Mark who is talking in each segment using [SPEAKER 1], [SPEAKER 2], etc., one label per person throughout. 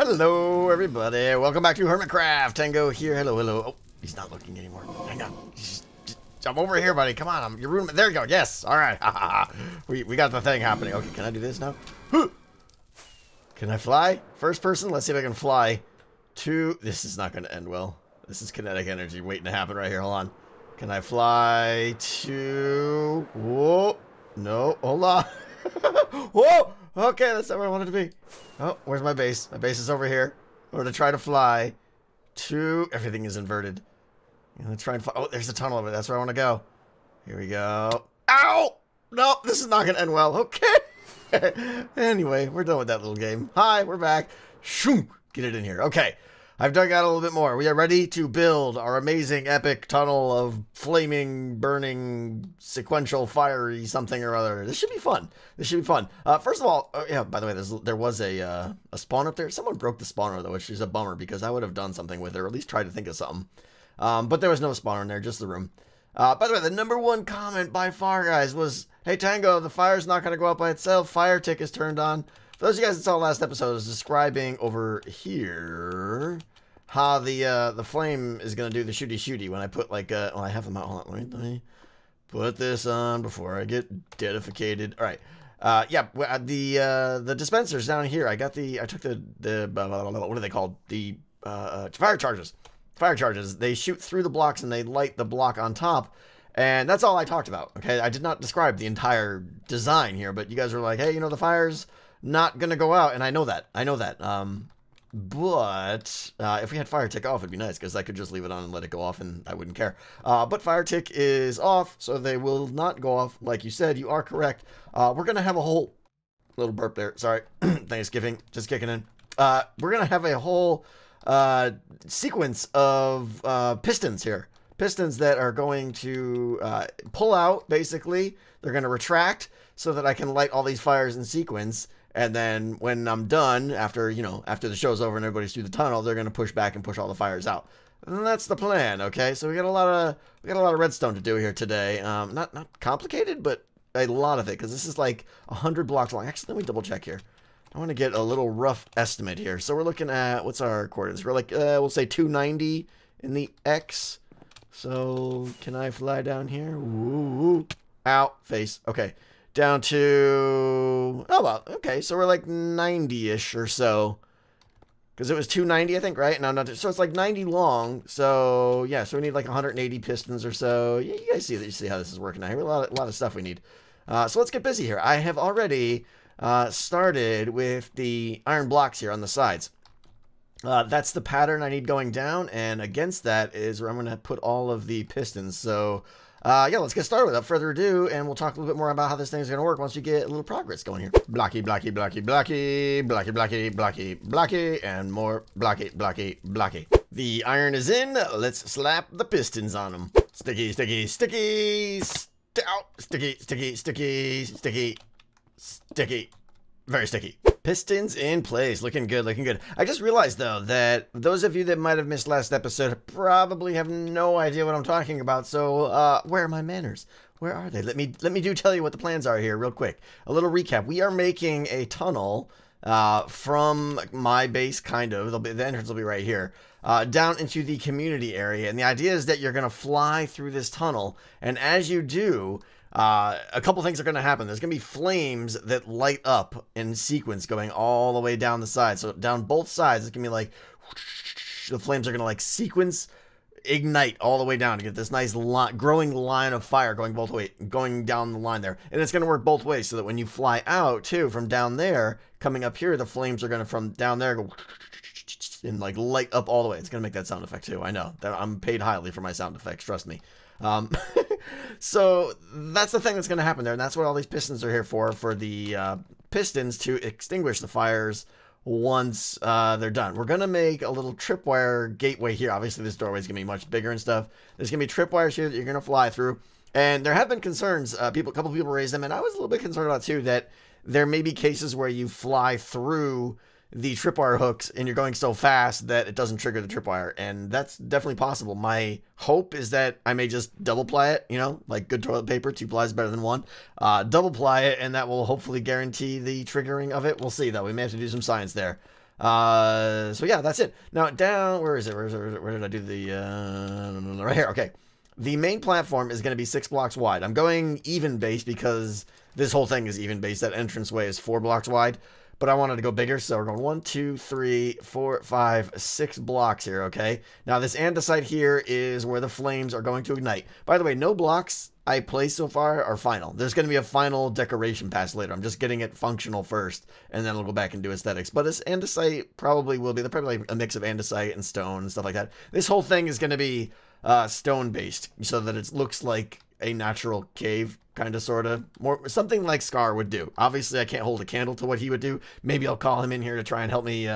[SPEAKER 1] Hello, everybody. Welcome back to Hermitcraft. Tango here. Hello, hello. Oh, he's not looking anymore. Hang on. Just jump over here, buddy. Come on. You're ruining. There you go. Yes. All right. we got the thing happening. Okay, can I do this now? Can I fly? First person. Let's see if I can fly. This is not going to end well. This is kinetic energy waiting to happen right here. Hold on. Can I fly to... Whoa. No. Hold on. Whoa. Okay, that's not where I wanted to be. Oh, where's my base? My base is over here. I'm going to try to fly to... Everything is inverted. I'm going to try and fly... Oh, there's a tunnel over there. That's where I want to go. Here we go. Ow! Nope, this is not going to end well. Okay. Anyway, we're done with that little game. Hi, we're back. Shoom! Get it in here. Okay. I've dug out a little bit more. We are ready to build our amazing epic tunnel of flaming, burning, sequential, fiery something or other. This should be fun. This should be fun. First of all, yeah, by the way, there was a spawn up there. Someone broke the spawner, though, which is a bummer because I would have done something with it, or at least tried to think of something. But there was no spawner in there, just the room. By the way, the #1 comment by far, guys, was, hey, Tango, the fire's not going to go out by itself. Fire tick is turned on. For those of you guys that saw last episode, I was describing over here how the flame is going to do the shooty when I put like well, I have them out. Hold on, let me put this on before I get deadificated. All right. Yeah, the dispensers down here. I took the what are they called? The fire charges. Fire charges. They shoot through the blocks and they light the block on top. And that's all I talked about. Okay, I did not describe the entire design here, but you guys were like, hey, you know, the fire's not gonna go out, and I know that. But if we had fire tick off, it'd be nice because I could just leave it on and let it go off, and I wouldn't care. But fire tick is off, so they will not go off. Like you said, you are correct. We're gonna have a whole little burp there. Sorry, Thanksgiving just kicking in. We're gonna have a whole sequence of pistons here. Pistons that are going to pull out. Basically, they're gonna retract so that I can light all these fires in sequence. And then when I'm done, after the show's over and everybody's through the tunnel, they're gonna push back and push all the fires out. And that's the plan, okay? So we got a lot of redstone to do here today. Not complicated, but a lot of it, because this is like 100 blocks long. Actually, let me double check here. I want to get a little rough estimate here. So we're looking at, what's our coordinates? We're like, we'll say 290 in the X. So can I fly down here? Ooh. Ow, face. Okay. Down to, oh, well, okay, so we're like 90-ish or so, because it was 290, I think, right? No, so it's like 90 long, so, yeah, so we need like 180 pistons or so. Yeah, you guys see how this is working out here. A lot of stuff we need. So let's get busy here. I have already started with the iron blocks here on the sides. That's the pattern I need going down, and against that is where I'm going to put all of the pistons, so... yeah, let's get started without further ado, and we'll talk a little bit more about how this thing's going to work once you get a little progress going here. Blocky, blocky, blocky, blocky, blocky, blocky, blocky, blocky, and more blocky, blocky, blocky. The iron is in. Let's slap the pistons on them. Sticky, sticky, sticky, sticky, sticky, sticky, sticky, sticky, very sticky. Pistons in place. Looking good, looking good. I just realized, though, that those of you that might have missed last episode probably have no idea what I'm talking about. So, where are my manners? Where are they? Let me tell you what the plans are here real quick. A little recap. We are making a tunnel from my base, kind of. The entrance will be right here. Down into the community area. And the idea is that you're going to fly through this tunnel. And as you do... a couple things are going to happen. There's going to be flames that light up in sequence going all the way down the side. So down both sides, it's going to be like, whoosh, the flames are going to like sequence, ignite all the way down to get this nice growing line of fire going both ways, going down the line there. And it's going to work both ways so that when you fly out too, from down there, coming up here, the flames are going to from down there go and like light up all the way. It's going to make that sound effect too. I know that I'm paid highly for my sound effects. Trust me. So that's the thing that's going to happen there, and that's what all these pistons are here for the pistons to extinguish the fires once they're done. We're going to make a little tripwire gateway here. Obviously, this doorway is going to be much bigger and stuff. There's going to be tripwires here that you're going to fly through, and there have been concerns. A couple people raised them, and I was a little bit concerned about too, that there may be cases where you fly through the tripwire hooks and you're going so fast that it doesn't trigger the tripwire, and that's definitely possible. My hope is that I may just double ply it, like good toilet paper, 2 plies better than 1. Double ply it, and that will hopefully guarantee the triggering of it. We'll see, though. We may have to do some science there. So yeah, that's it. Now down, where is it? Where did I do the, right here. Okay. The main platform is going to be 6 blocks wide. I'm going even base because this whole thing is even base. That entranceway is 4 blocks wide, but I wanted to go bigger. So we're going 1, 2, 3, 4, 5, 6 blocks here. Okay. Now this andesite here is where the flames are going to ignite. By the way, no blocks I play so far are final. There's going to be a final decoration pass later. I'm just getting it functional first, and then I'll go back and do aesthetics. But this andesite probably will be probably a mix of andesite and stone and stuff like that. This whole thing is going to be stone based, so that it looks like a natural cave, kind of, sort of, more something like Scar would do. Obviously, I can't hold a candle to what he would do. Maybe I'll call him in here to try and help me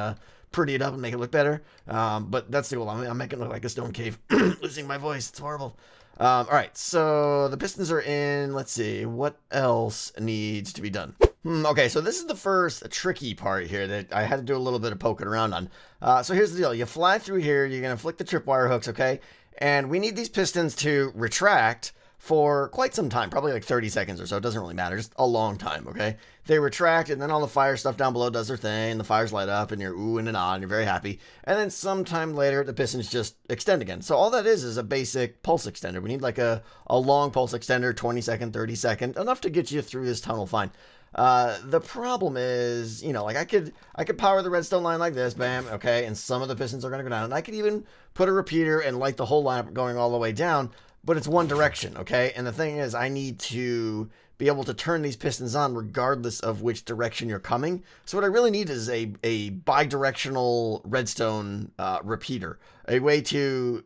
[SPEAKER 1] pretty it up and make it look better. But that's the goal. I'm making it look like a stone cave. Losing my voice. It's horrible. All right, so the pistons are in. Let's see, what else needs to be done? Okay, so this is the first tricky part here that I had to do a little bit of poking around on. So here's the deal. You fly through here. You're going to flick the tripwire hooks, okay? And we need these pistons to retract for quite some time, probably like 30 seconds or so. It doesn't really matter, just a long time, okay? They retract, and then all the fire stuff down below does their thing. The fires light up, and you're oohing and ahhing, and you're very happy. And then sometime later, the pistons just extend again. So all that is a basic pulse extender. We need like a long pulse extender, 20 second, 30 second, enough to get you through this tunnel fine. The problem is, you know, like I could power the redstone line like this, bam, okay, and some of the pistons are going to go down, and I could even put a repeater and light the whole line up going all the way down, but it's one direction, okay? And the thing is, I need to be able to turn these pistons on regardless of which direction you're coming. So what I really need is a bi-directional redstone repeater, a way to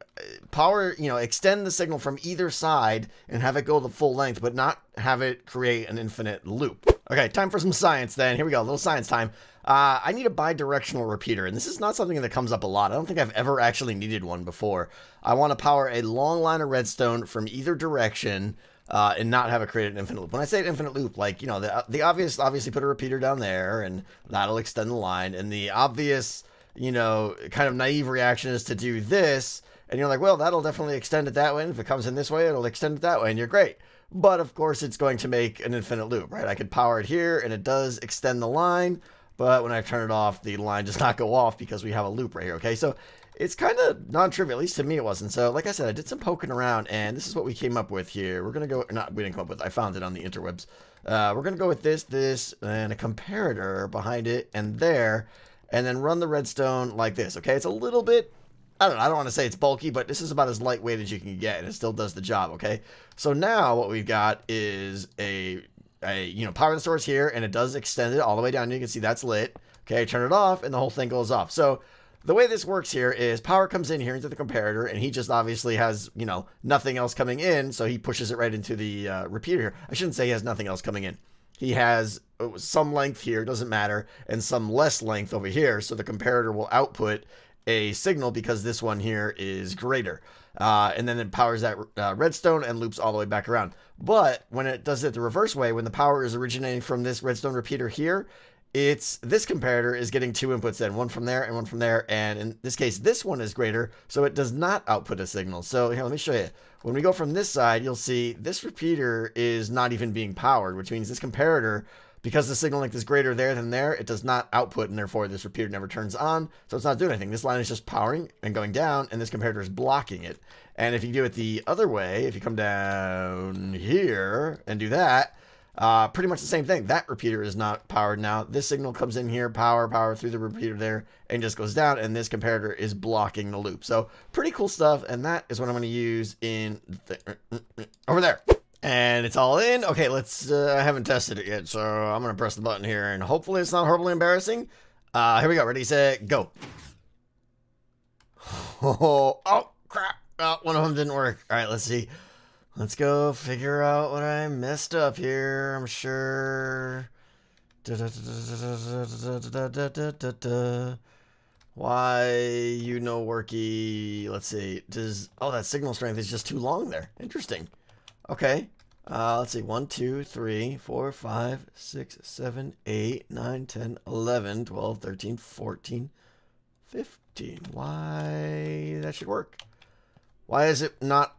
[SPEAKER 1] power, you know, extend the signal from either side and have it go the full length, but not have it create an infinite loop. Okay, time for some science then. Here we go, a little science time. I need a bi-directional repeater, and this is not something that comes up a lot. I don't think I've ever actually needed one before. I want to power a long line of redstone from either direction and not have it create an infinite loop. When I say an infinite loop, like, you know, the obvious, obviously put a repeater down there, and that'll extend the line, and the obvious, you know, kind of naive reaction is to do this, and you're like, well, that'll definitely extend it that way, and if it comes in this way, it'll extend it that way, and you're great. But, of course, it's going to make an infinite loop, right? I could power it here, and it does extend the line, but when I turn it off, the line does not go off because we have a loop right here, okay? So it's kind of non-trivial, at least to me it wasn't. So, like I said, I did some poking around, and this is what we came up with here. We're going to go, not, we didn't come up with, I found it on the interwebs. We're going to go with this, and a comparator behind it, and there, and then run the redstone like this, okay? It's a little bit, I don't want to say it's bulky, but this is about as lightweight as you can get, and it still does the job, okay? So now what we've got is a you know, power the source here, and it does extend it all the way down. You can see that's lit. Okay, turn it off, and the whole thing goes off. So the way this works here is power comes in here into the comparator, and he just obviously has, you know, nothing else coming in, so he pushes it right into the repeater here. I shouldn't say he has nothing else coming in. He has some length here, doesn't matter, and some less length over here, so the comparator will output a signal because this one here is greater. And then it powers that redstone and loops all the way back around. But when it does it the reverse way, when the power is originating from this redstone repeater here, it's this comparator is getting 2 inputs in, one from there and one from there. And in this case, this one is greater, so it does not output a signal. So here, let me show you. When we go from this side, you'll see this repeater is not even being powered, which means this comparator, because the signal length is greater there than there, it does not output, and therefore this repeater never turns on, so it's not doing anything. This line is just powering and going down, and this comparator is blocking it. And if you do it the other way, if you come down here and do that, pretty much the same thing. That repeater is not powered now. This signal comes in here, power through the repeater there, and just goes down, and this comparator is blocking the loop. So pretty cool stuff, and that is what I'm going to use in over there. And it's all in. Okay, let's, I haven't tested it yet, so I'm going to press the button here, and hopefully it's not horribly embarrassing. Here we go. Ready, set, go. Oh, crap. Oh, one of them didn't work. All right, let's see. Let's go figure out what I messed up here. I'm sure. Why, you know, worky. Let's see. Oh, that signal strength is just too long there. Interesting. Okay. Let's see. 1, 2, 3, 4, 5, 6, 7, 8, 9, 10, 11, 12, 13, 14, 15. Why? That should work. Why is it not?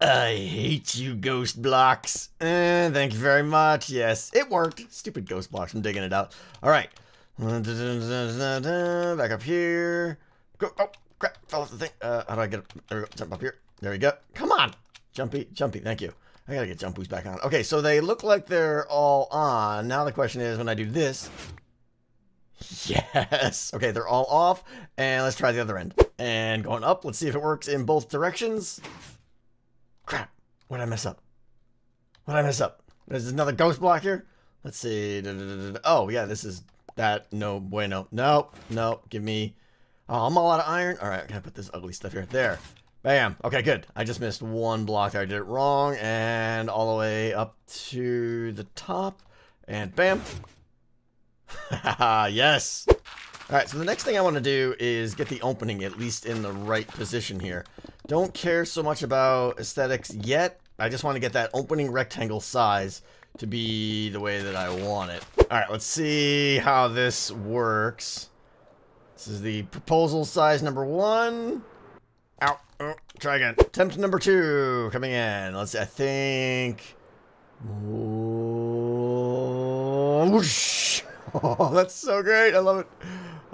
[SPEAKER 1] I hate you, ghost blocks. Thank you very much. Yes, it worked. Stupid ghost blocks. I'm digging it out. All right. Back up here. Go. Oh, crap. Fell off the thing. How do I get up? There we go. Jump up here. There we go. Come on. Jumpy. Thank you. I gotta get jump boost back on. Okay, so they look like they're all on. Now the question is, when I do this. Yes. Okay, they're all off. And let's try the other end. And going up. Let's see if it works in both directions. Crap. What did I mess up? There's another ghost block here. Let's see. Oh, yeah, this is that. No bueno. Nope. Give me. Oh, I'm all out of iron. All right, I gotta put this ugly stuff here. There. Bam. Okay, good. I just missed one block there. I did it wrong. And all the way up to the top. And bam. Yes. All right, so the next thing I want to do is get the opening at least in the right position here. Don't care so much about aesthetics yet. I just want to get that opening rectangle size to be the way that I want it. All right, let's see how this works. This is the proposal size number 1. Ow. Oh, try again. Attempt number 2 coming in. Let's see, I think... Whoosh. Oh, that's so great. I love it.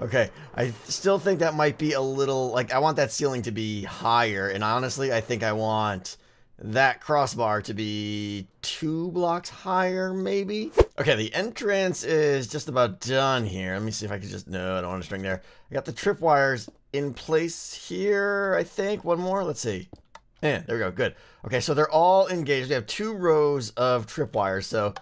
[SPEAKER 1] Okay, I still think that might be a little... Like, I want that ceiling to be higher. And honestly, I think I want that crossbar to be 2 blocks higher, maybe? Okay, the entrance is just about done here. Let me see if I can just... No, I don't want to string there. I got the tripwires in place here, I think. One more. Let's see. Yeah, there we go. Good. Okay, so they're all engaged. We have 2 rows of tripwires, so...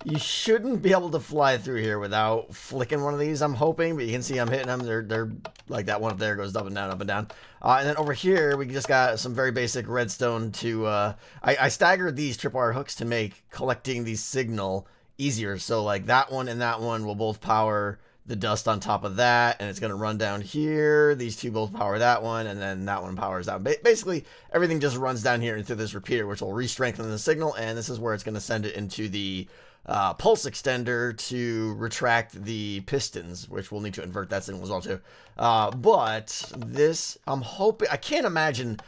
[SPEAKER 1] You shouldn't be able to fly through here without flicking one of these, I'm hoping. But you can see I'm hitting them. They're like that one up there goes up and down, up and down. And then over here, we just got some very basic redstone to... I staggered these tripwire hooks to make collecting the signal easier. So like that one and that one will both power the dust on top of that. And it's going to run down here. These 2 both power that one. And then that one powers that. Basically, everything just runs down here into this repeater, which will re-strengthen the signal. And this is where it's going to send it into the... pulse extender to retract the pistons, which we'll need to invert that signal as well too. But this, I'm hoping, I can't imagine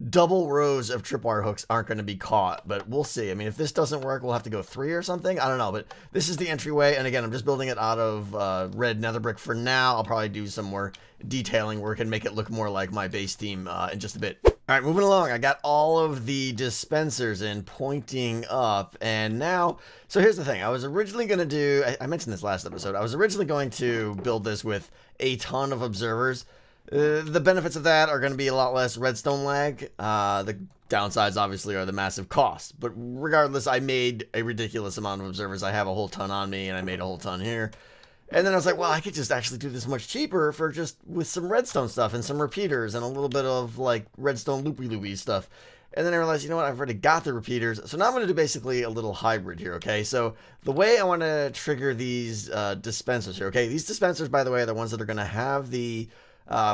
[SPEAKER 1] double rows of tripwire hooks aren't going to be caught, but we'll see. I mean, if this doesn't work, we'll have to go 3 or something. I don't know, but this is the entryway. And again, I'm just building it out of red nether brick for now. I'll probably do some more detailing work and make it look more like my base theme in just a bit. All right, moving along. I got all of the dispensers in pointing up, and now, so here's the thing. I was originally going to do, I mentioned this last episode, I was originally going to build this with a ton of observers. The benefits of that are going to be a lot less redstone lag. The downsides, obviously, are the massive cost. But regardless, I made a ridiculous amount of observers. I have a whole ton on me, and I made a whole ton here. And then I was like, well, I could just actually do this much cheaper for just with some redstone stuff and some repeaters and a little bit of like redstone loopy stuff. And then I realized, you know what, I've already got the repeaters. So now I'm going to do basically a little hybrid here, okay? So the way I want to trigger these dispensers here, okay? These dispensers, by the way, are the ones that are going to have the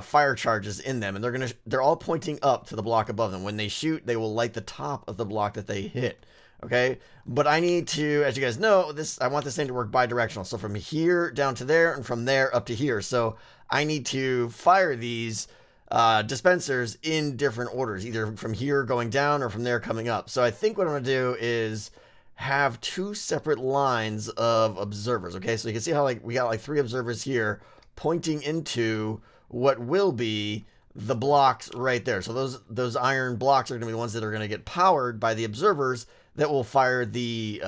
[SPEAKER 1] fire charges in them. And they're all pointing up to the block above them. When they shoot, they will light the top of the block that they hit. Okay, but I need to, as you guys know, I want this thing to work bi-directional. So from here down to there and from there up to here. So I need to fire these dispensers in different orders, either from here going down or from there coming up. So I think what I'm going to do is have 2 separate lines of observers. Okay, so you can see how like we got like 3 observers here pointing into what will be the blocks right there. So those iron blocks are going to be the ones that are going to get powered by the observers that will fire the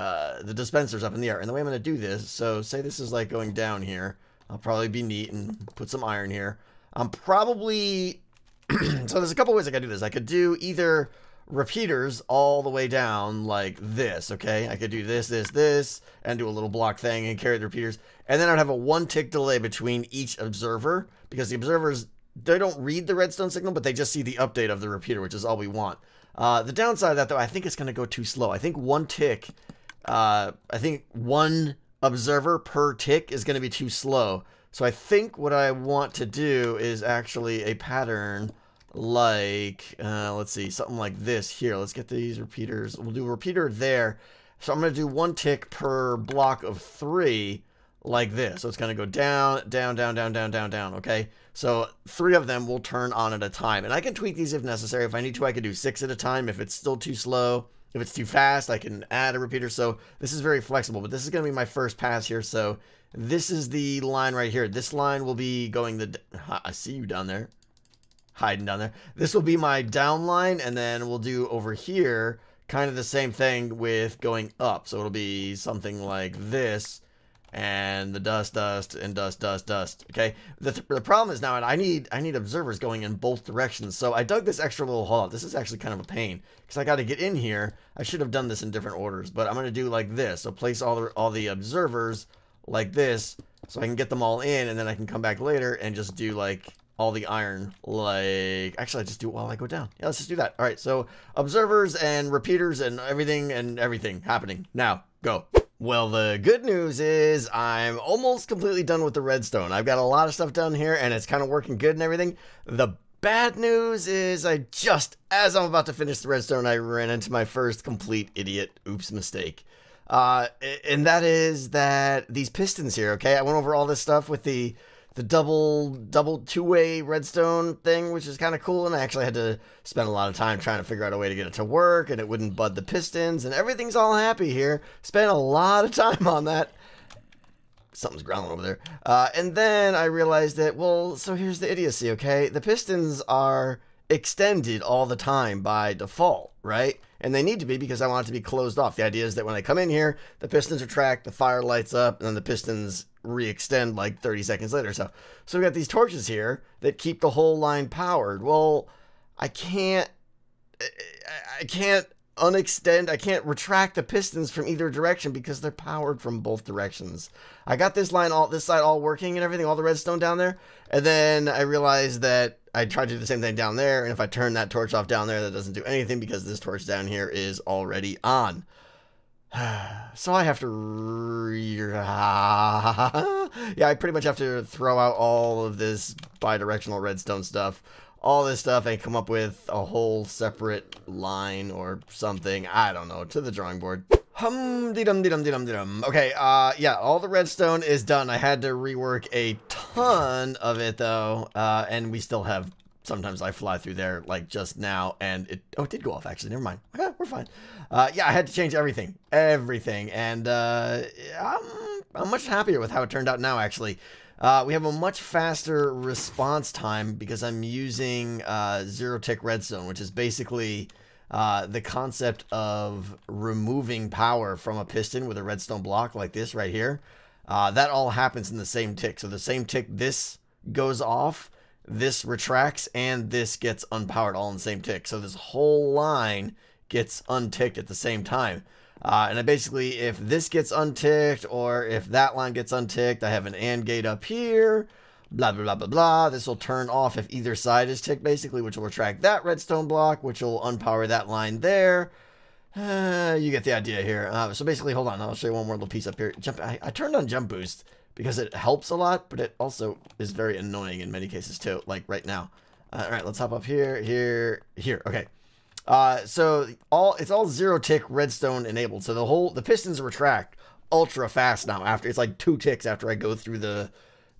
[SPEAKER 1] dispensers up in the air. And the way I'm going to do this, so say this is like going down here. I'll probably be neat and put some iron here. I'm probably... so there's a couple ways I could do this. I could do either repeaters all the way down like this, okay? I could do this, and do a little block thing and carry the repeaters. And then I'd have a 1-tick delay between each observer, because the observers, they don't read the redstone signal, but they just see the update of the repeater, which is all we want. The downside of that, though, I think it's going to go too slow. I think 1 tick, I think 1 observer per tick is going to be too slow. So I think what I want to do is actually a pattern like, let's see, something like this here. Let's get these repeaters. We'll do a repeater there. So I'm going to do 1 tick per block of 3 like this. So it's going to go down, down, down, down, down, down, down, okay? So 3 of them will turn on at a time. And I can tweak these if necessary. If I need to, I could do 6 at a time if it's still too slow. If it's too fast, I can add a repeater. So this is very flexible, but this is going to be my first pass here. So this is the line right here. This line will be going I see you down there, hiding down there. This will be my down line, and then we'll do over here kind of the same thing with going up. So it'll be something like this, and the dust, and dust. Okay. The problem is now I need observers going in both directions. So I dug this extra little hole out. This is actually kind of a pain because I got to get in here. I should have done this in different orders, but I'm going to do like this. So place all the observers like this, so I can get them all in, and then I can come back later and just do like all the iron. Like, actually, I just do it while I go down. Yeah, let's just do that. All right. So observers and repeaters and everything happening now. Go. Well, the good news is I'm almost completely done with the redstone. I've got a lot of stuff done here, and it's kind of working good and everything. The bad news is as I'm about to finish the redstone, I ran into my first complete idiot oops mistake. And that is that these pistons here, okay? I went over all this stuff with the double two-way redstone thing, which is kind of cool, and I actually had to spend a lot of time trying to figure out a way to get it to work, and it wouldn't bud the pistons, and everything's all happy here. Spent a lot of time on that. Something's growling over there. And then I realized that, well, so here's the idiocy, okay? The pistons are extended all the time by default, right? And they need to be because I want it to be closed off. The idea is that when I come in here, the pistons retract, the fire lights up, and then the pistons re-extend like 30 seconds later. So we got these torches here that keep the whole line powered. Well, I can't unextend, I can't retract the pistons from either direction because they're powered from both directions. I got this side all working and everything, all the redstone down there, and then I realized that I tried to do the same thing down there, and if I turn that torch off down there, that doesn't do anything because this torch down here is already on. So I have to yeah, I pretty much have to throw out all of this bidirectional redstone stuff, all this stuff, and come up with a whole separate line or something. I don't know, to the drawing board. Hum-de-dum-de-dum-de-dum-de-dum. Okay, yeah, all the redstone is done. I had to rework a ton of it, though, and we still have, sometimes I fly through there, like just now, and it did go off, actually, never mind. We're fine. Yeah, I had to change everything, and I'm much happier with how it turned out now, actually. We have a much faster response time because I'm using zero-tick redstone, which is basically the concept of removing power from a piston with a redstone block like this right here. That all happens in the same tick. So the same tick, this goes off, this retracts, and this gets unpowered all in the same tick. So this whole line gets unticked at the same time. And I basically, if this gets unticked or if that line gets unticked, I have an AND gate up here, blah, blah, blah, blah, blah. This will turn off if either side is ticked, basically, which will retract that redstone block, which will unpower that line there. You get the idea here. So basically, hold on, I'll show you one more little piece up here. I turned on jump boost because it helps a lot, but it also is very annoying in many cases too, like right now. All right, let's hop up here, here. Okay. So it's all zero tick redstone enabled. So the pistons retract ultra fast now. After it's like 2 ticks after I go through the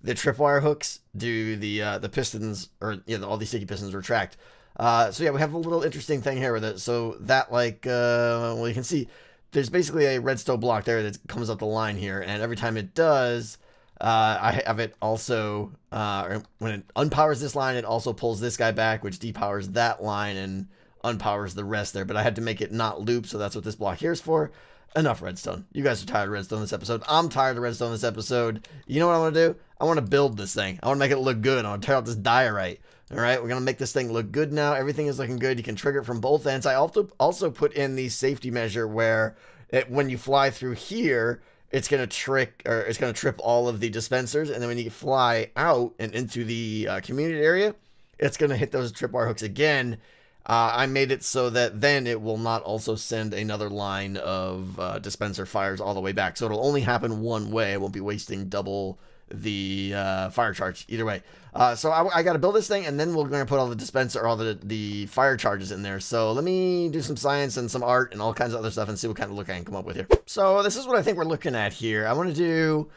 [SPEAKER 1] tripwire hooks, do the pistons, or all these sticky pistons retract. So yeah, we have a little interesting thing here with it. So that well, you can see there's basically a redstone block there that comes up the line here, and every time it does, I have it also when it unpowers this line, it also pulls this guy back, which depowers that line and unpowers the rest there. But I had to make it not loop, so that's what this block here is for. Enough redstone. You guys are tired of redstone this episode. I'm tired of redstone this episode. You know what I want to do? I want to build this thing. I want to make it look good. I want to tear out this diorite. All right, we're going to make this thing look good now. Everything is looking good. You can trigger it from both ends. I also put in the safety measure where when you fly through here, it's going to trip all of the dispensers. And then when you fly out and into the community area, it's going to hit those tripwire hooks again. I made it so that then it will not also send another line of dispenser fires all the way back. So it'll only happen one way. I won't be wasting double the fire charge either way. So I got to build this thing, and then we're going to put all the dispenser, all the fire charges in there. So let me do some science and some art and all kinds of other stuff and see what kind of look I can come up with here. So this is what I think we're looking at here. I want to do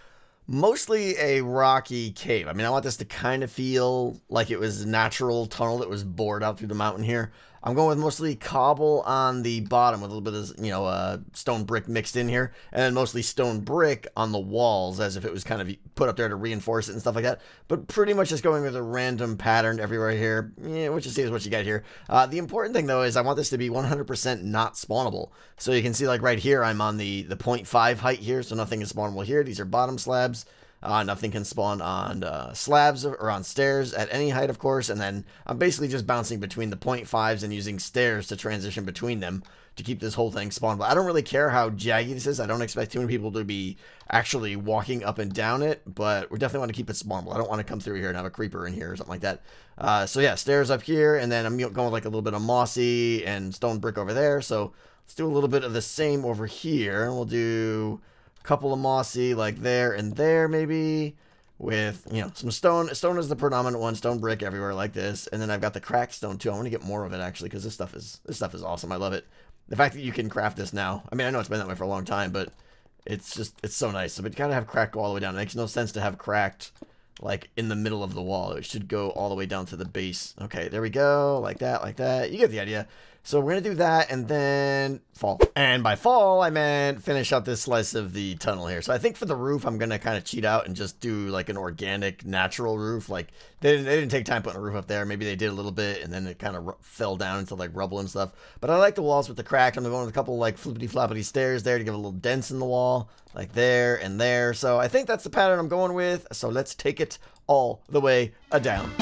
[SPEAKER 1] mostly a rocky cave. I mean, I want this to kind of feel like it was a natural tunnel that was bored out through the mountain here. I'm going with mostly cobble on the bottom with a little bit of, you know, stone brick mixed in here, and then mostly stone brick on the walls as if it was kind of put up there to reinforce it and stuff like that. But pretty much just going with a random pattern everywhere here. Yeah, what you see is what you get here. The important thing though is I want this to be 100% not spawnable. So you can see like right here I'm on the 0.5 height here, so nothing is spawnable here. These are bottom slabs. Nothing can spawn on slabs or on stairs at any height, of course, and then I'm basically just bouncing between the 0.5s and using stairs to transition between them to keep this whole thing spawnable. I don't really care how jaggy this is. I don't expect too many people to be actually walking up and down it, but we definitely want to keep it spawnable. I don't want to come through here and have a creeper in here or something like that. So yeah, stairs up here, and then I'm going with like a little bit of mossy and stone brick over there. So let's do a little bit of the same over here, and we'll do couple of mossy like there and there maybe with, you know, some stone. Stone is the predominant one, stone brick everywhere like this, and then I've got the cracked stone too. I want to get more of it actually because this stuff is awesome. I love it. The fact that you can craft this now. I mean, I know it's been that way for a long time, but it's so nice. So, but you gotta have cracked go all the way down. It makes no sense to have cracked like in the middle of the wall. It should go all the way down to the base. Okay, there we go, like that, like that. You get the idea. So we're going to do that and then fall. And by fall, I meant finish out this slice of the tunnel here. So I think for the roof, I'm going to kind of cheat out and just do like an organic, natural roof. Like they didn't take time putting a roof up there. Maybe they did a little bit and then it kind of fell down into like rubble and stuff. But I like the walls with the crack. I'm going with a couple like flippity-floppity stairs there to give a little dents in the wall. Like there and there. So I think that's the pattern I'm going with. So let's take it all the way down.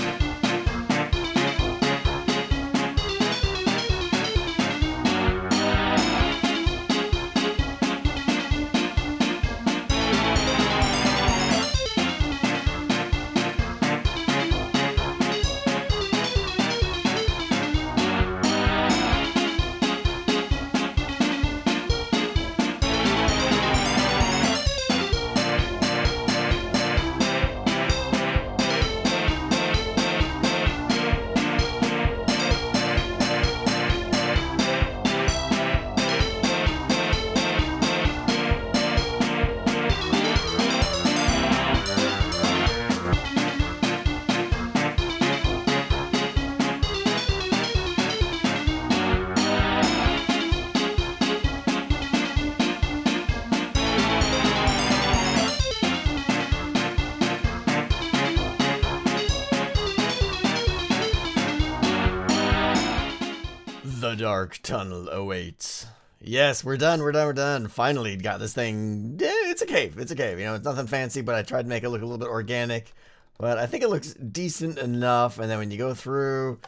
[SPEAKER 1] The dark tunnel awaits. Yes, we're done, we're done. Finally got this thing. It's a cave, you know, it's nothing fancy, but I tried to make it look a little bit organic. But I think it looks decent enough, and then when you go through,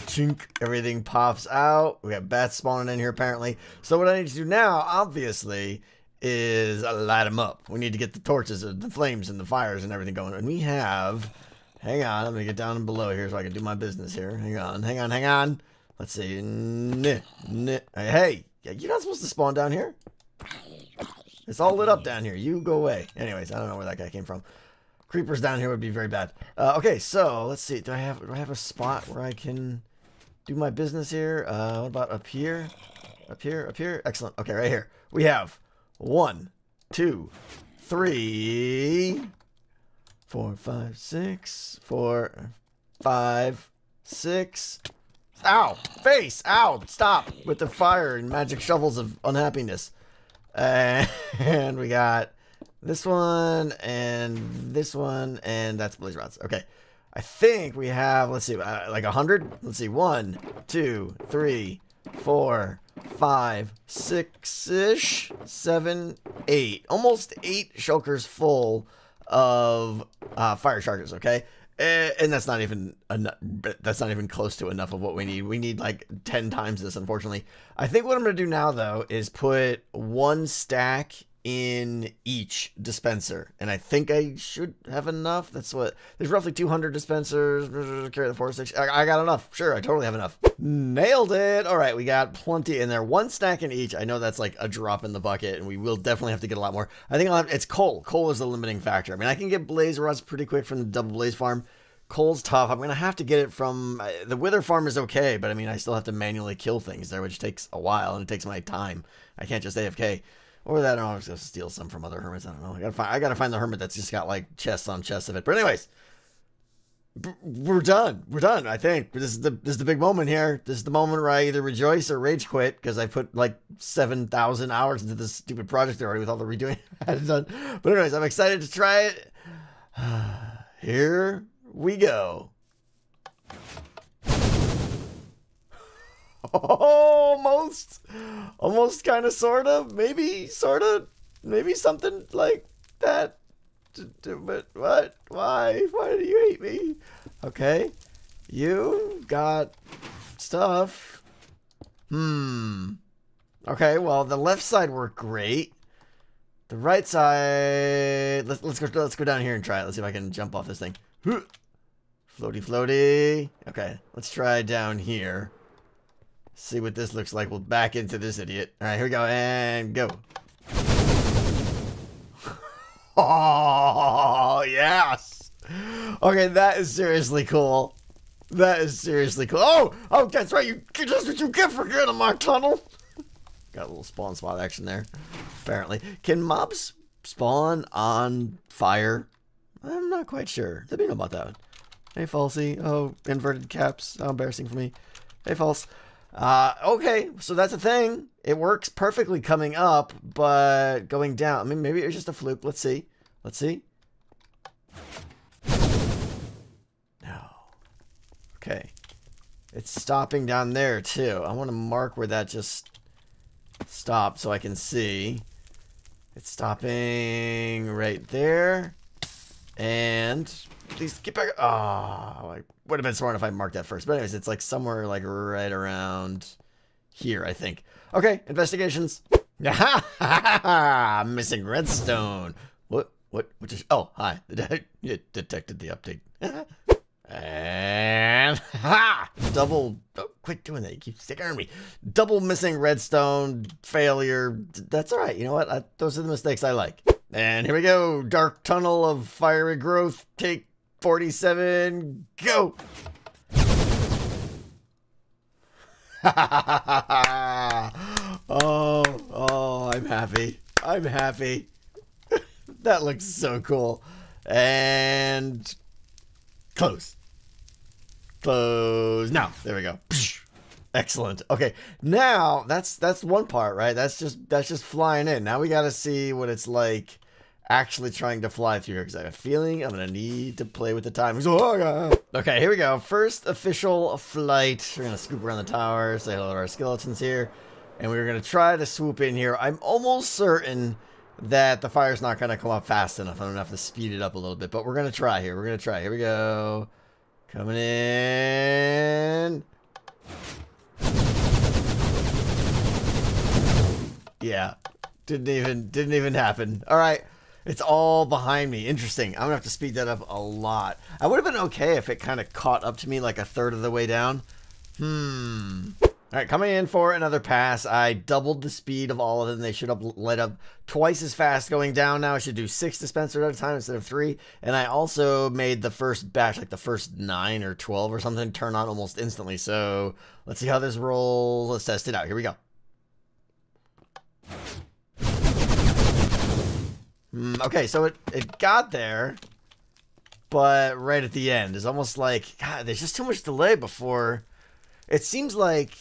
[SPEAKER 1] chink, everything pops out. We got bats spawning in here apparently. So what I need to do now, obviously, is light them up. We need to get the torches, the flames, and the fires and everything going. And we have, hang on, I'm gonna get down below here so I can do my business here. Hang on. Let's see. Hey, you're not supposed to spawn down here. It's all lit up down here. You go away. Anyways, I don't know where that guy came from. Creepers down here would be very bad. Okay, so let's see. Do I have a spot where I can do my business here? What about up here? Up here? Excellent. Okay, right here. We have 1, 2, 3, 4, 5, 6, 4, 5, 6. Ow! Face! Ow! Stop with the fire and magic shovels of unhappiness. And we got this one, and this one, and that's blaze rods. Okay. I think we have, let's see, like 100? Let's see, 1, 2, 3, 4, 5, 6-ish, 7, 8. Almost 8 shulkers full of fire chargers, okay? And that's not even close to enough of what we need. We need like 10 times this, unfortunately. I think what I'm going to do now, though, is put 1 stack in each dispenser. And I think I should have enough. That's what... There's roughly 200 dispensers. Carry the 4, 6... I got enough. Sure, I totally have enough. Nailed it! Alright, we got plenty in there. 1 stack in each. I know that's like a drop in the bucket, and we will definitely have to get a lot more. I think it's coal. Coal is the limiting factor. I mean, I can get blaze rods pretty quick from the double blaze farm. Coal's tough. I'm going to have to get it from... The wither farm is okay, but I mean, I still have to manually kill things there, which takes a while, and it takes my time. I can't just AFK. Or that, I'm just going to steal some from other hermits. I don't know. I gotta find the hermit that's just got like chests on chests of it. But anyways, we're done. We're done, I think. This is the big moment here. This is the moment where I either rejoice or rage quit because I put like 7,000 hours into this stupid project already with all the redoing I had done. But anyways, I'm excited to try it. Here we go. Almost kind of, sort of, maybe, sort of, maybe something like that. But what? Why do you hate me? Okay, you got stuff. Okay, well, the left side worked great. The right side, let's go down here and try it. Let's see if I can jump off this thing. Floaty, floaty. Okay, let's try down here. See what this looks like. We'll back into this idiot. All right, here we go, and go. Oh, yes. Okay, that is seriously cool. That is seriously cool. Oh, that's right. That's what you get for getting in my tunnel. Got a little spawn spot action there, apparently. Can mobs spawn on fire? I'm not quite sure. Let me know about that one. Hey, Falsey. Oh, inverted caps. How embarrassing for me. Hey, False. Okay, so that's a thing. It works perfectly coming up, but going down. I mean, maybe it was just a fluke. Let's see. Let's see. No. Okay. It's stopping down there, too. I want to mark where that just stopped so I can see. It's stopping right there. And please get back. Oh, I would have been smart if I marked that first. But anyways, it's like somewhere like right around here, I think. Okay, investigations. Missing redstone. What just, oh, hi. It detected the update. And double, oh, quit doing that. You keep scaring me. Double missing redstone failure. That's all right. You know what? Those are the mistakes I like. And here we go. Dark tunnel of fiery growth. Take 47. Go. Oh, I'm happy. I'm happy. That looks so cool. And close. Close. Now, there we go. Excellent. Okay, now that's one part, right? That's just flying in. Now we got to see what it's like actually trying to fly through here, because I have a feeling I'm gonna need to play with the timings. Okay, here we go. First official flight. We're gonna scoop around the tower, say hello to our skeletons here, and we're gonna try to swoop in here. I'm almost certain that the fire's not gonna come up fast enough. I'm gonna have to speed it up a little bit, but we're gonna try here. We're gonna try. Here we go. Coming in. Yeah, didn't even happen. All right, it's all behind me. Interesting. I'm gonna have to speed that up a lot. I would have been okay if it kind of caught up to me like a third of the way down. All right, coming in for another pass. I doubled the speed of all of them. They should have lit up twice as fast going down now. I should do 6 dispensers at a time instead of 3. And I also made the first batch, like the first 9 or 12 or something, turn on almost instantly. So let's see how this rolls. Let's test it out. Here we go. Okay, so it got there, but right at the end. It's almost like, God, there's just too much delay before. It seems like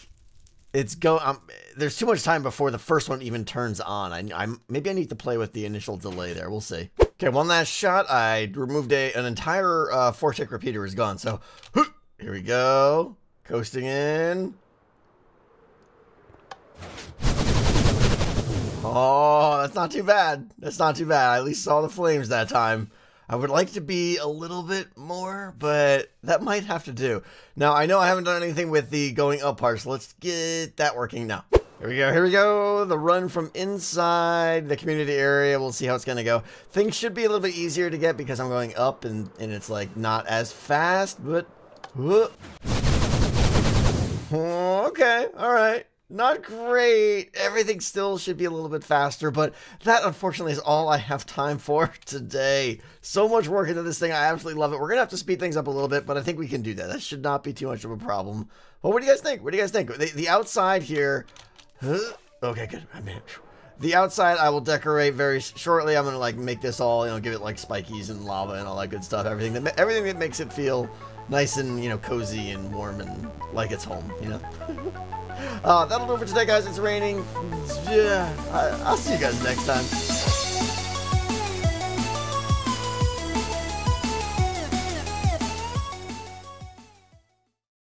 [SPEAKER 1] there's too much time before the first one even turns on. Maybe I need to play with the initial delay there. We'll see. Okay, one last shot. I removed an entire 4-tick repeater is gone. So here we go. Coasting in. Oh, that's not too bad. That's not too bad. I at least saw the flames that time. I would like to be a little bit more, but that might have to do. Now, I know I haven't done anything with the going up part, so let's get that working now. Here we go. Here we go. The run from inside the community area. We'll see how it's going to go. Things should be a little bit easier to get because I'm going up and it's like not as fast, but okay. All right. Not great. Everything still should be a little bit faster, but that unfortunately is all I have time for today. So much work into this thing. I absolutely love it. We're going to have to speed things up a little bit, but I think we can do that. That should not be too much of a problem. Well, what do you guys think? What do you guys think? The outside here. Okay, good. The outside I will decorate very shortly. I'm gonna like make this all, you know, give it like spikies and lava and all that good stuff. Everything that makes it feel nice and, you know, cozy and warm and like it's home, you know. That'll do it for today, guys. It's raining. Yeah, I'll see you guys next time.